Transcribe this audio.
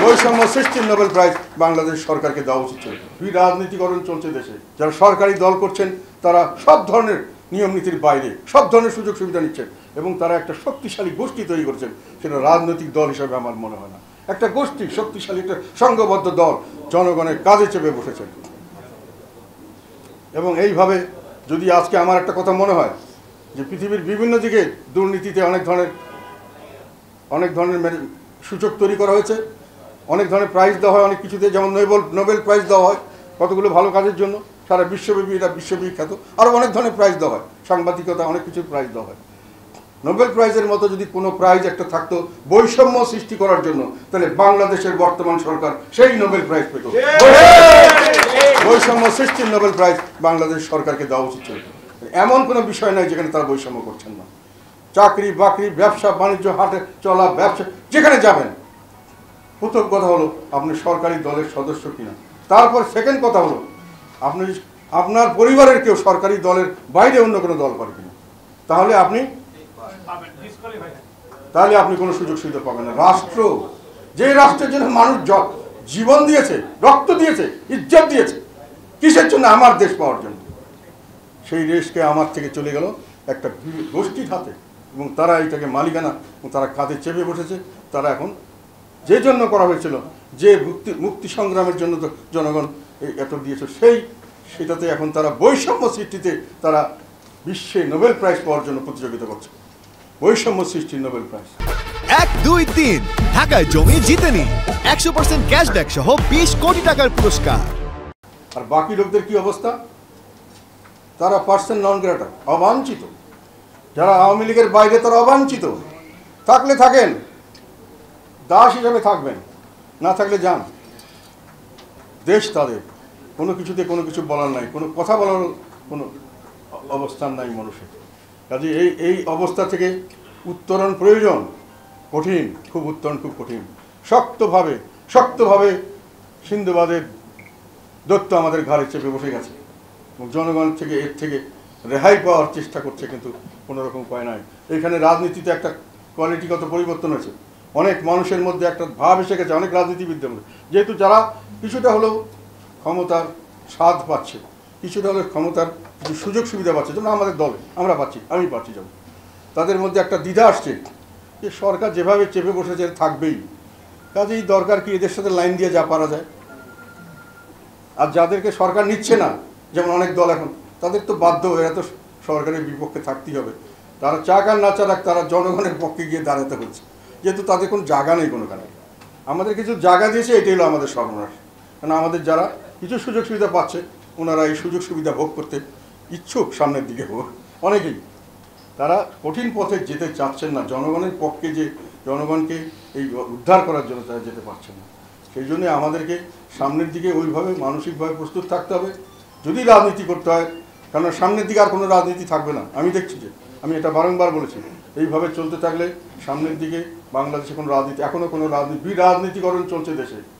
বৈষম্য সৃষ্টির Nobel prize Bangladesh সরকারকে দেওয়া উচিত ছিল। রাজনীতিকরণ চলছে দেশে, যারা সরকারি দল করছেন তারা সব ধরনের নিয়ম নীতির বাইরে সব ধরনের সুযোগ সুবিধা নিচ্ছেন এবং তারা একটা শক্তিশালী গোষ্ঠী তৈরি করছেন। সেটা রাজনৈতিক দল হিসাবে আমার মনে হয় না, একটা গোষ্ঠী, শক্তিশালী একটা সংঘবদ্ধ দল জনগণের কাজে চেপে বসেছেন। এবং এইভাবে যদি আজকে আমার একটা কথা মনে হয় যে পৃথিবীর বিভিন্ন দিকে দুর্নীতিতে অনেক ধরনের সুযোগ তৈরি করা হয়েছে, অনেক ধরনের প্রাইজ দেওয়া হয়, অনেক কিছুতে, যেমন নোবেল প্রাইজ দেওয়া হয় কতগুলো ভালো কাজের জন্য, সারা বিশ্বব্যাপী এটা বিশ্ববিখ্যাত। আরও অনেক ধরনের প্রাইজ দেওয়া হয়, সাংবাদিকতা, অনেক কিছুর প্রাইজ দেওয়া হয়। নোবেল প্রাইজের মতো যদি কোনো প্রাইজ একটা থাকতো বৈষম্য সৃষ্টি করার জন্য, তাহলে বাংলাদেশের বর্তমান সরকার সেই নোবেল প্রাইজ পেত। বৈষম্য সৃষ্টির নোবেল প্রাইজ বাংলাদেশ সরকারকে দেওয়া উচিত ছিল। এমন কোনো বিষয় নাই যেখানে তারা বৈষম্য করছেন না। চাকরি বাকরি, ব্যবসা বাণিজ্য, হাটে চলা, ব্যবসা, যেখানে যাবেন, প্রথম কথা হলো আপনি সরকারি দলের সদস্য কিনা। তারপর সেকেন্ড কথা হলো আপনি আপনার পরিবারের কেউ সরকারি দলের বাইরে অন্য কোনো দল করে কিনা, তাহলে আপনি কোনো সুযোগ সুবিধা পাবেন না। রাষ্ট্র, যে রাষ্ট্রের জন্য মানুষ জীবন দিয়েছে, রক্ত দিয়েছে, ইজ্জত দিয়েছে, কিসের জন্য? আমার দেশ পাওয়ার জন্য। সেই দেশকে আমার থেকে চলে গেল একটা গোষ্ঠীর হাতে এবং তারা এইটাকে মালিকানা এবং তারা কাঁধে চেপে বসেছে। তারা এখন যে জন্য করা হয়েছিল, যে মুক্তি সংগ্রামের জন্য তো জনগণ এত দিয়েছে, সেটাতে এখন তারা বৈষম্য সৃষ্টিতে তারা বিশ্বে নোবেল প্রাইজ পাওয়ার জন্য প্রতিযোগিতা করছে। বৈষম্য সৃষ্টির নোবেল প্রাইজ 1, 2, 3 ঢাকায় জমি জিতে নিন 100% ক্যাশব্যাক সহ 20 কোটি টাকার পুরস্কার। আর বাকি লোকদের কি অবস্থা? তারা পার্সন নন গ্রেটা, অবাঞ্ছিত। যারা আওয়ামী লীগের বাইরে তারা অবাঞ্ছিত। থাকলে থাকেন, দাস হিসাবে থাকবেন, না থাকলে যান। দেশ তাদের, কোনো কিছুতে কোনো কিছু বলার নাই, কোনো কথা বলার কোনো অবস্থান নাই মানুষের। কাজে এই অবস্থা থেকে উত্তরণ প্রয়োজন, কঠিন, খুব উত্তরণ খুব কঠিন। শক্তভাবে সিন্ধুবাদের দৈত্য আমাদের ঘাড়ে চেপে বসে গেছে এবং জনগণ থেকে এর থেকে রেহাই পাওয়ার চেষ্টা করছে, কিন্তু কোনো রকম উপায় নাই। এখানে রাজনীতিতে একটা কোয়ালিটিগত পরিবর্তন হয়েছে, অনেক মানুষের মধ্যে একটা ভাব এসে গেছে, অনেক রাজনীতিবিদদের মধ্যে, যেহেতু যারা কিছুটা হলেও ক্ষমতার স্বাদ পাচ্ছে, কিছুটা হলেও ক্ষমতার কিছু সুযোগ সুবিধা পাচ্ছে, যেমন আমাদের দলে আমরা পাচ্ছি, আমি পাচ্ছি, যেমন তাদের মধ্যে একটা দ্বিধা আসছে যে সরকার যেভাবে চেপে বসেছে থাকবেই, কাজেই দরকার কি এদের সাথে লাইন দিয়ে যা পারা যায়। আর যাদেরকে সরকার নিচ্ছে না, যেমন অনেক দল এখন, তাদের তো বাধ্য, এরা তো সরকারের বিপক্ষে থাকতেই হবে। তারা চাক আর না চাক তারা জনগণের পক্ষে গিয়ে দাঁড়াতে হচ্ছে, যেহেতু তাদের কোনো জায়গা নেই কোনো কারণে। আমাদের কিছু জায়গা দিয়েছে, এটাই হলো আমাদের সর্বনাশ। কারণ আমাদের যারা কিছু সুযোগ সুবিধা পাচ্ছে, ওনারা এই সুযোগ সুবিধা ভোগ করতে ইচ্ছুক, সামনের দিকে হোক অনেকেই, তারা কঠিন পথে যেতে চাচ্ছেন না। জনগণের পক্ষে যে জনগণকে এই উদ্ধার করার জন্য তারা যেতে পারছেন না। সেই জন্যে আমাদেরকে সামনের দিকে ওইভাবে মানসিকভাবে প্রস্তুত থাকতে হবে যদি রাজনীতি করতে হয়, কারণ সামনের দিকে আর কোনো রাজনীতি থাকবে না। আমি দেখছি যে, আমি এটা বারংবার বলেছি, এইভাবে চলতে থাকলে সামনের দিকে বাংলাদেশে কোনো রাজনীতি, এখনও কোনো রাজনীতিকরণ চলছে দেশে।